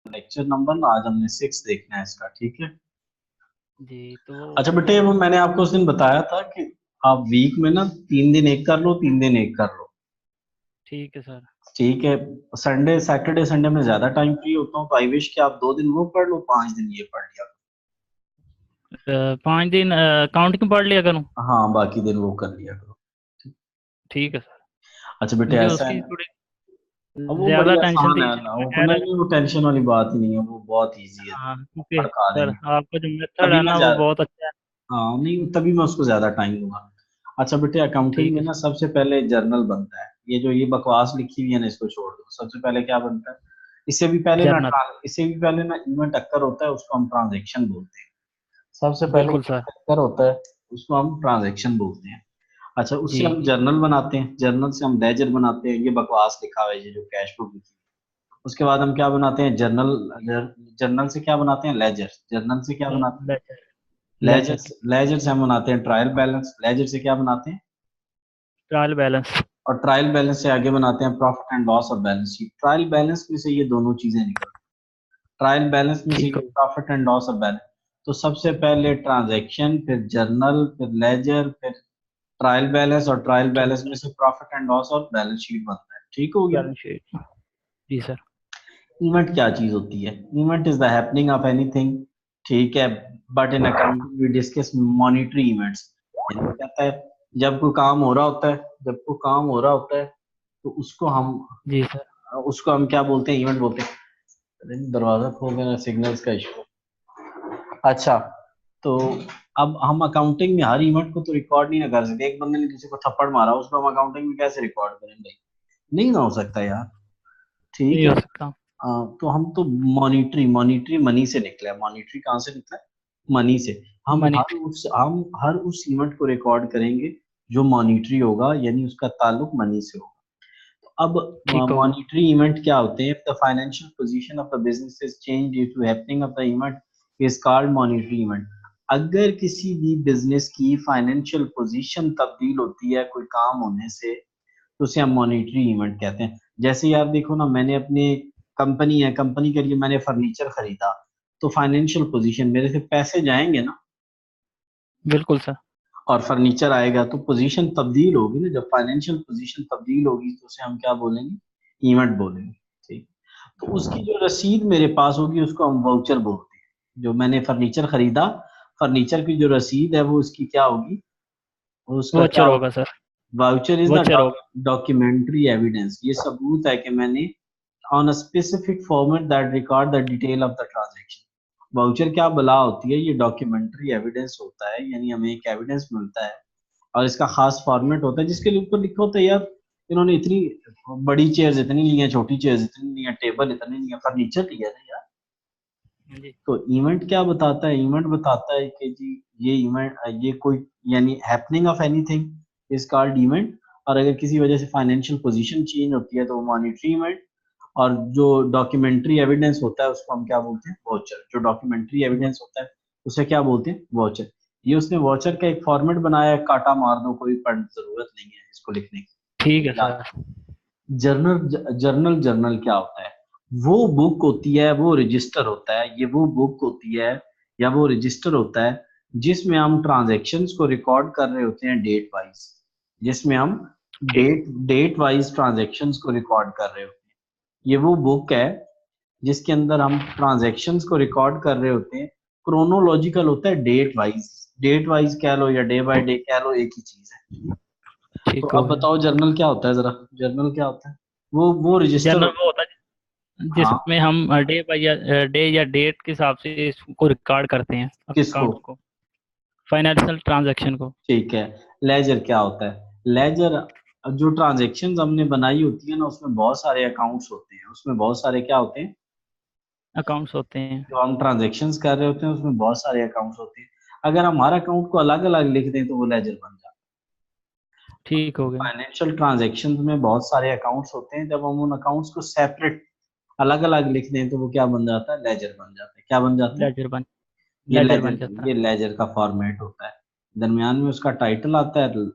Lecture number ना आज हमने 6 देखना है इसका, ठीक है। जी तो अच्छा बेटे, वो मैंने आपको उस दिन बताया था कि आप वीक में ना 3 दिन एक कर लो, 3 दिन एक कर लो, ठीक है सर। ठीक है। संडे सैटरडे संडे में ज्यादा टाइम फ्री होता हूँ, तो आई विश कि आप 2 दिन वो पढ़ लो, 5 दिन ये पढ़ लिया। 5 दिन काउंट क्यों पढ़ लिया करूँ? हाँ, बाकी दिन वो कर लिया करो। ठीक है सर। अच्छा बेटे, मुझे ऐसा है उसकी ना, थोड़ी अब वो ज्यादा बड़ी टेंशन आसान थी, है ना, इसलिए मैं वो कह रहा नहीं, वो टेंशन वाली बात ही नहीं है, वो बहुत इजी है, था। हाँ क्योंकि पढ़ा सर देंगे। आपका जो मेथड तभी है मैं ना वो ज्यादा, बहुत अच्छा है। हाँ नहीं, तभी मैं उसको ज्यादा टाइम दूंगा। अच्छा बेटे, अकाउंटिंग ठीक में है ना सर। सबसे पहले जर्नल बनता है। ये जो ये बकवास लिखी हुई है ना, इसको छोड़ दो। सबसे पहले क्या बनता है? जर्नल। इससे भी पहले ना इवेंट अक्कर होता है, उसको हम ट्रांजेक्शन बोलते हैं। सबसे पहले बिल्कुल सर। इवेंट अक्कर होता है, उसको हम ट्रांजेक्शन बोलते हैं। अच्छा, उससे जी। हम जर्नल बनाते हैं, जर्नल से हम लेजर बनाते हैं। ये बकवास लिखा हुआ है, ये जो कैश बुक लिखी है। उसके बाद हम क्या बनाते हैं? जर्नल। जर्नल से क्या बनाते हैं? लेजर। जर्नल से क्या बनाते हैं? लेजर। लेजर। लेजर। लेजर से हम बनाते हैं ट्रायल बैलेंस। लेजर से क्या बनाते हैं? Trial balance. और ट्रायल बैलेंस से आगे बनाते हैं प्रॉफिट एंड लॉस और बैलेंस शीट। ट्रायल बैलेंस में से ये दोनों चीजें निकल, ट्रायल बैलेंस में से ठीक ये हो। प्रॉफिट एंड लॉस और बैलेंस। तो सबसे पहले ट्रांजैक्शन, फिर जर्नल, फिर लेजर, फिर ट्रायल बैलेंस, और ट्रायल बैलेंस में से प्रॉफिट एंड लॉस और बैलेंस शीट बनता है। ठीक हो गया। Balance sheet. जी सर। इवेंट क्या चीज होती है? Event is the happening of anything, ठीक है। But in accounting we discuss monetary events. यानी वो कहता है, जब कोई काम हो रहा होता है, जब कोई काम हो रहा होता है, तो जी सर। उसको हम क्या बोलते हैं? इवेंट बोलते हैं। अरे दरवाजा खोल देना, सिग्नल्स का इशू। अच्छा, तो अब हम अकाउंटिंग में हर इवेंट को तो रिकॉर्ड नहीं ना कर सकते। एक बंदे ने किसी को थप्पड़ मारा, उसको हम अकाउंटिंग में कैसे रिकॉर्ड करेंगे? नहीं ना हो सकता यार, ठीक नहीं है। हो सकता। तो हम तो मॉनिटरी, मॉनिटरी मनी से निकला है। मॉनिटरी कहाँ से निकला है? मनी से। मनी। हम हर उस इवेंट को रिकॉर्ड करेंगे जो मॉनिटरी होगा, यानी उसका ताल्लुक मनी से होगा। अब ठीक हो गया। मॉनिटरी इवेंट क्या होते हैं? The financial position of the business is change due to happening of the event is called monetary event. अगर किसी भी बिजनेस की फाइनेंशियल पोजीशन तब्दील होती है कोई काम होने से, तो उसे हम मॉनिटरी इवेंट कहते हैं। जैसे यार देखो ना, मैंने अपने कंपनी है, कंपनी के लिए मैंने फर्नीचर खरीदा, तो फाइनेंशियल पोजीशन, मेरे से पैसे जाएंगे ना, बिल्कुल सर। और फर्नीचर आएगा, तो पोजीशन तब्दील होगी ना। जब फाइनेंशियल पोजीशन तब्दील होगी, तो उसे हम क्या बोलेंगे? इवेंट बोलेंगे, ठीक। तो उसकी जो रसीद मेरे पास होगी, उसको हम वाउचर बोलते हैं। जो मैंने फर्नीचर खरीदा, फर्नीचर की जो रसीद है, वो उसकी क्या होगी? वो उसका क्या वोचर होगा होगा? Sir. Voucher is the voucher होगा। Documentary evidence. ये सबूत है कि मैंने on a specific format that record the detail of the transaction. Voucher क्या बला होती है? ये डॉक्यूमेंट्री एविडेंस होता है, यानी हमें एक एविडेंस मिलता है, और इसका खास फॉर्मेट होता है, जिसके ऊपर लिखा होता है यार, इन्होंने इतनी बड़ी चेयर्स इतनी ली हैं, छोटी चेयर्स इतनी ली हैं, टेबल इतने ली हैं, फर्नीचर लिया है यार। जी। तो इवेंट क्या बताता है? इवेंट बताता है कि जी, ये इवेंट, ये कोई, यानी happening of anything is called event. और अगर किसी वजह से फाइनेंशियल पोजीशन चेंज होती है, तो वो मॉनिटरी इवेंट। और जो डॉक्यूमेंट्री एविडेंस होता है, उसको हम क्या बोलते हैं? वॉचर। जो डॉक्यूमेंट्री एविडेंस होता है, उसे क्या बोलते हैं? वॉचर। ये उसने वॉचर का एक फॉर्मेट बनाया है, काटा मार दो, कोई पढ़ जरूरत नहीं है इसको लिखने ठीक है की। सर। जर्नल, जर्नल क्या होता है? वो बुक होती है, वो रजिस्टर होता है, ये वो बुक होती है या वो रजिस्टर होता है, जिसमें हम ट्रांजैक्शंस को रिकॉर्ड कर रहे होते हैं डेट वाइज। जिसमें हम ठीक। डेट वाइज ट्रांजैक्शंस को रिकॉर्ड कर रहे होते हैं। ये वो बुक है जिसके अंदर हम ट्रांजैक्शंस को रिकॉर्ड कर रहे होते हैं। क्रोनोलॉजिकल होता है, डेट वाइज। डेट वाइज कह लो या डे बाय डे कह लो, एक ही चीज है। तो ठीक हो अब गया। बताओ जर्नल क्या होता है जरा। जर्नल क्या होता है? वो रजिस्टर जर्नल वो होता होता है है। हाँ, जिसमें हम डे बाय या डे या डेट के हिसाब से इसको रिकॉर्ड करते हैं किसको? अकाउंट्स को, फाइनेंशियल ट्रांजैक्शन को। ठीक है। लेजर क्या होता है? लेजर, जो ट्रांजेक्शन हमने बनाई होती है ना, उसमें बहुत सारे अकाउंट्स होते हैं, उसमें बहुत सारे क्या होते हैं? अकाउंट्स होते हैं। जो हम ट्रांजेक्शन्स कर रहे होते हैं, उसमें बहुत सारे अकाउंट्स होते हैं। अगर हम हर अकाउंट को अलग अलग लिख दें, तो वो लेजर बन जाता ठीक हो है। गया। फाइनेंशियल ट्रांजेक्शंस में बहुत सारे अकाउंट्स होते हैं, जब हम उन अकाउंट्स को सेपरेट अलग अलग लिख दें, तो वो क्या बन जाता है? लेजर बन जाता है। क्या बन जाता है? लेजर बन ये लेजर लेजर, बन जाता है। ये लेजर का फॉर्मेट होता है। दरमियान में उसका टाइटल आता है।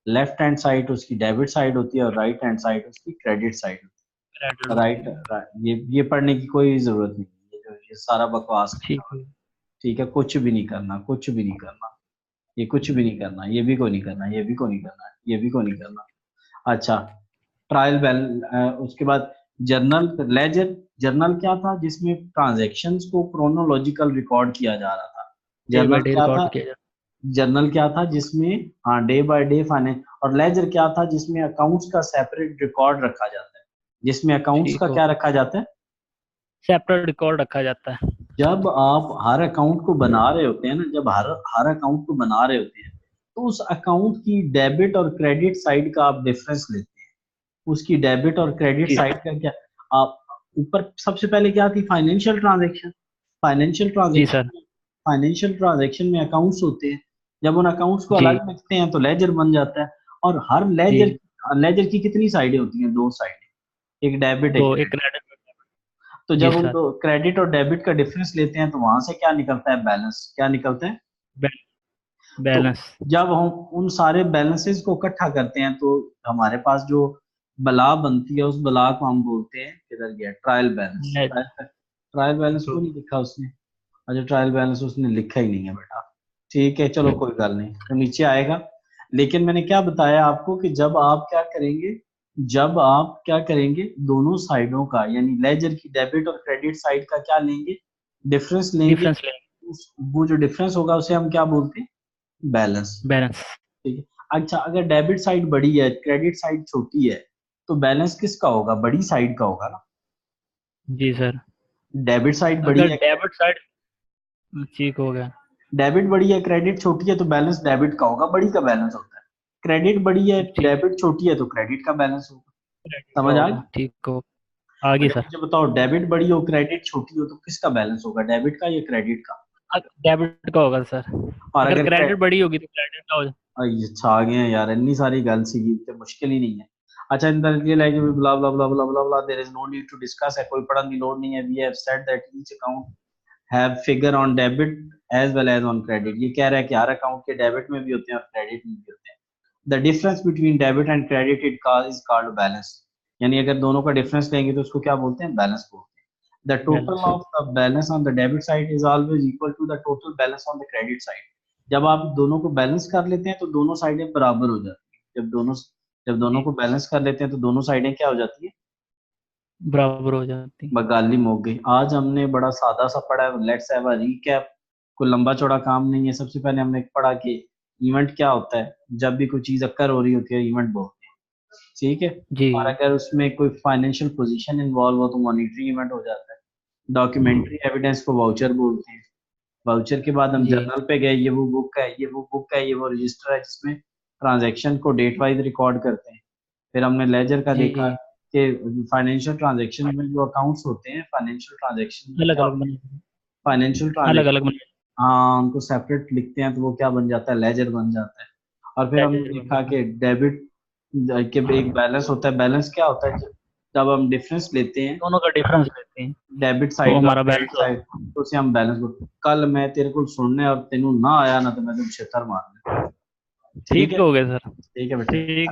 लेफ्ट हैंड साइड उसकी डेबिट साइड होती है, और राइट हैंड साइड उसकी क्रेडिट साइड होती राइट, ये पढ़ने की कोई जरूरत नहीं है, ये सारा बकवास है। ठीक है। ठीक है, कुछ भी नहीं करना, कुछ भी नहीं करना, ये कुछ भी नहीं करना, ये भी को नहीं करना, ये भी को नहीं करना, ये भी को नहीं करना। अच्छा, ट्रायल बैलेंस, उसके बाद जर्नल लेजर। जर्नल क्या था? जिसमें ट्रांजैक्शंस को क्रोनोलॉजिकल रिकॉर्ड किया जा रहा था। डे बाय जर्नल डे क्या रिकॉर्ड था? किया जाता जर्नल क्या था? जिसमें हाँ डे बाय डे फाइनेंस। और लेजर क्या था? जिसमें अकाउंट्स का सेपरेट रिकॉर्ड रखा जाता है। जिसमें है। अकाउंट्स ठीक का हो, क्या रखा जाता है? सेपरेट रिकॉर्ड रखा जाता है। जब आप हर अकाउंट को बना रहे होते हैं ना, जब हर हर अकाउंट को बना रहे होते हैं, तो उस अकाउंट की डेबिट और क्रेडिट साइड का आप डिफरेंस लेते हैं। उसकी डेबिट और क्रेडिट जी साइड का क्या, आप ऊपर सबसे पहले क्या थी? Financial transaction. फाइनेंशियल जी ट्रांजैक्शन सर। फाइनेंशियल ट्रांजैक्शन में अकाउंट्स होते हैं। जब उन अकाउंट्स को जी अलग लिखते हैं तो लेजर बन जाता है। और हर लेजर जी। लेजर की कितनी साइडें होती हैं? दो साइडें, एक डेबिट एक दो, एक क्रेडिट। क्रेडिट। तो जी जब उन सर। दो क्रेडिट और डेबिट का डिफरेंस लेते हैं तो वहां से क्या निकलता है? बैलेंस। क्या निकलता है? तो बैलेंस। जब हम उन सारे बैलेंसेस को इकट्ठा करते हैं तो हमारे पास जो बला बनती है, उस बला को हम बोलते हैं, किधर गया? Trial balance. ट्रायल बैलेंस को नहीं लिखा उसने? अच्छा, ट्रायल बैलेंस उसने लिखा ही नहीं है बेटा। ठीक है, चलो कोई गल नहीं, तो नीचे आएगा। लेकिन मैंने क्या बताया आपको कि जब आप क्या करेंगे, जब आप क्या करेंगे, दोनों साइडों का यानी लेजर की डेबिट और क्रेडिट साइड का क्या लेंगे? डिफरेंस लेंगे। डिफरेंस लेंगे। वो जो डिफरेंस होगा उसे हम क्या बोलते हैं? बैलेंस। बैलेंस। ठीक है। अच्छा, अगर डेबिट साइड बड़ी है, क्रेडिट साइड छोटी है, तो बैलेंस किसका होगा? बड़ी साइड का होगा ना। जी सर। डेबिट साइड बड़ी अगर है, डेबिट साइड, ठीक हो गया। डेबिट बड़ी है, क्रेडिट छोटी है, तो बैलेंस डेबिट का होगा, बड़ी का बैलेंस होता है। क्रेडिट बड़ी है, ठीक। डेबिट छोटी है, तो क्रेडिट का बैलेंस होगा। क्रेडिट का समझ आ होगा, गई? ठीक हो। आगे अच्छा सर। मुझे बताओ, डेबिट बड़ी हो क्रेडिट छोटी हो तो किसका बैलेंस होगा? डेबिट का या क्रेडिट का? डेबिट का होगा सर। और अगर अगर क्रेडिट बड़ी होगी तो क्रेडिट का हो जाए। अच्छा आ गए हैं यार, इतनी सारी गल सी तो मुश्किल ही नहीं है। अच्छा, इन तरह के like blah blah blah blah blah blah, there is no need to discuss, है कोई पढ़ने की लोड नहीं है। We have said that each account have figure on debit as well as on credit. ये कह रहा है कि हर अकाउंट के डेबिट में भी होते हैं और क्रेडिट में भी होते हैं। The difference between debit and credit it is called balance. यानी अगर दोनों का डिफरेंस लेंगे तो उसको क्या बोलते हैं? बैलेंस बोलते हैं। The total balance. Of the balance on the debit side is always equal to the total balance on the credit side. जब आप दोनों को बैलेंस कर लेते हैं तो दोनों साइडें बराबर हो जाती हैं। जब दोनों जी, को बैलेंस कर लेते हैं तो दोनों साइडें क्या हो जाती है? बराबर हो जाती। बगाली मुक गई। आज हमने बड़ा सादा सा पढ़ा है, लेट्स हैव अ रीकैप। कोई लंबा चौड़ा काम नहीं है। सबसे पहले हमने पढ़ा कि इवेंट क्या होता है। जब भी कोई चीज अक्कर हो रही होती है, इवेंट बोलते हैं। ठीक है। जी। और अगर उसमें कोई फाइनेंशियल पोजीशन इन्वॉल्व हो तो मॉनिटरी इवेंट हो जाता है। डॉक्यूमेंट्री एविडेंस को वाउचर बोलते हैं। वाउचर के बाद हम जी जर्नल पे गए, ये वो बुक है, ये वो बुक है, ये वो रजिस्टर है जिसमें ट्रांजैक्शन को डेट वाइज रिकॉर्ड करते हैं। फिर हमने लेजर का जी। देखा कि फाइनेंशियल ट्रांजैक्शन में जो अकाउंट्स होते हैं, फाइनेंशियल ट्रांजैक्शन में अलग क्या अलग होते हैं? बने। फाइनेंशियल अलग ट्रांजैक्शन, अलग बने। हाँ उनको सेपरेट लिखते हैं तो वो क्या बन जाता है? लेजर बन जाता है। और फिर हमने लेजर बन देखा जाता कि डेबिट के एक बैलेंस होता है। बैलेंस क्या होता है? जब हम डिफरेंस लेते है। हैं दोनों का डिफरेंस लेते हैं डेबिट तो साइड का हमारा क्रेडिट बैलेंस साइड, होता तो उसे हम बैलेंस बोलते हैं। कल मैं तेरे को सुनने और तेनू ना आया ना तो मैं तुम छितर मारने। है। ठीक ठीक है। हो गया सर। ठीक है बेटा। ठीक।